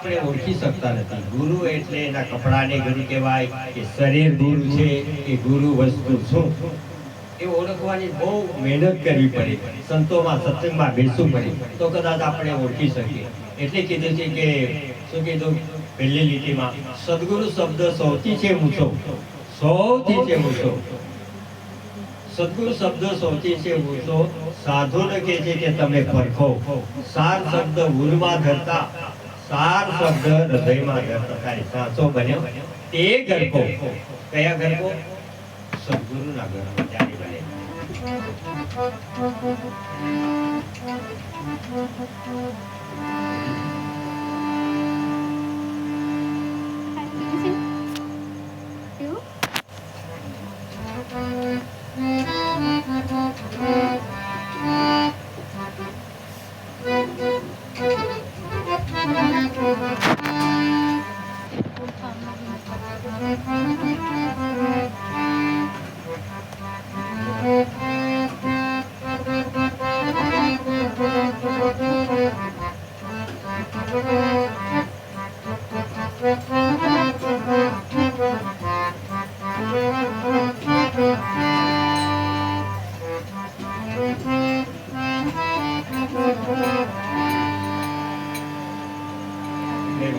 આપણે ઓળખી શકતા નથી. ગુરુ એટલે એના કપડાને ગુરુ કહેવાય કે શરીર ગુરુ છે કે ગુરુ વસ્તુ શું એ ઓળખવાની બહુ મહેનત કરવી પડે. સંતોમાં સત્સંગમાં બેસવું પડે તો કદાચ આપણે ઓળખી શકીએ. એટલે કીધું છે કે શું કીધું પહેલી લીટીમાં, સદગુરુ શબ્દ સૌથી છે ઊંચો, સૌથી છે ઊંચો. સદગુરુ શબ્દ સૌથી છે ઊંચો. સાધુને કહે છે કે તમે પરખો. સાર શબ્દ ઉરમાં ધરતા, સાર શબ્દ હૃદયમાં ધરતા તારી સાચો બન્યો તે ગરકો. કયા ગરકો? સદગુરુના ગરકો ત્યારે બને.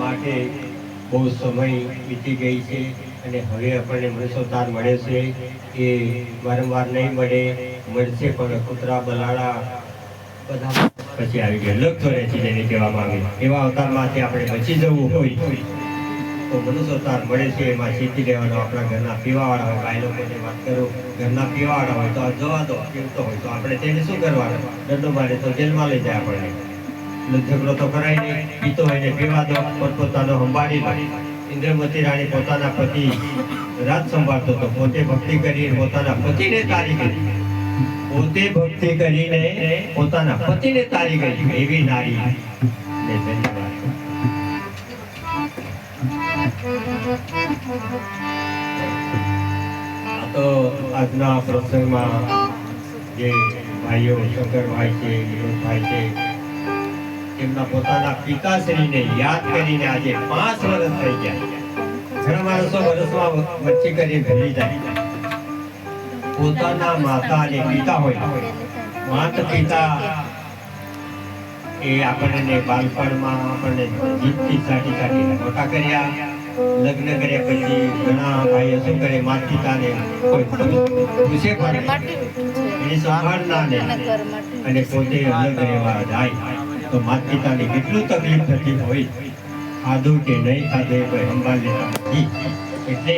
માટે બહુ સમય વીતી ગઈ છે અને હવે આપણને મનસોતાર મળે છે એ વારંવાર નહીં મળે, મળશે પણ કૂતરા બલાડા બધા પછી આવી ગયા લગતો રહે છે જેને કહેવામાં આવે. એવા અવતારમાંથી આપણે બચી જવું હોય તો મનસોતાર મળે છે. એમાં શીખી લેવાનો. આપણા ઘરના પીવાવાળા હોય, ભાઈ લોકોની વાત કરું, ઘરના પીવાવાળા હોય તો જવા દો. પીવતો હોય તો આપણે તેને શું કરવાનું? દંડો મારે તો જેલમાં લઈ જાય આપણને. ઝઘડો તો કરાય નહીં. પીતો હોય ને પીવા દો, પોતપોતાનો સંભાળી લો. ઇન્દ્રમતી રાણી પોતાના પતિ રાજ સંભાળતો હતો, પોતે ભક્તિ કરીને પોતાના પતિને તારી ગઈ. પોતે ભક્તિ કરીને પોતાના પતિને તારી ગઈ એવી નારી ને ધન્યવાદ. આ તો આજના પ્રસંગમાં જે ભાઈઓ શંકરભાઈ છે, વિનોદભાઈ છે, એમના પોતાના પિતાશ્રીને યાદ કરીને આજે 5 વર્ષ થઈ ગયા. ઘણા માણસો વર્ષમાં વચ્ચે કરી ભરી જાય. પોતાના માતા અને પિતા હોય, માતા પિતા એ આપણને બાળપણમાં આપણને જીતથી સાટી સાટીને મોટા કર્યા. લગ્ન કર્યા પછી ઘણા ભાઈઓ શું કરે, માતા પિતાને પૂછે પડે, એની સંભાળ ના લે અને પોતે અલગ રહેવા જાય તો માતા પિતાને કેટલું તકલીફ થતી હોય. ખાધું કે નહીં ખાધું કોઈ સંભાળ લેતા નથી. એટલે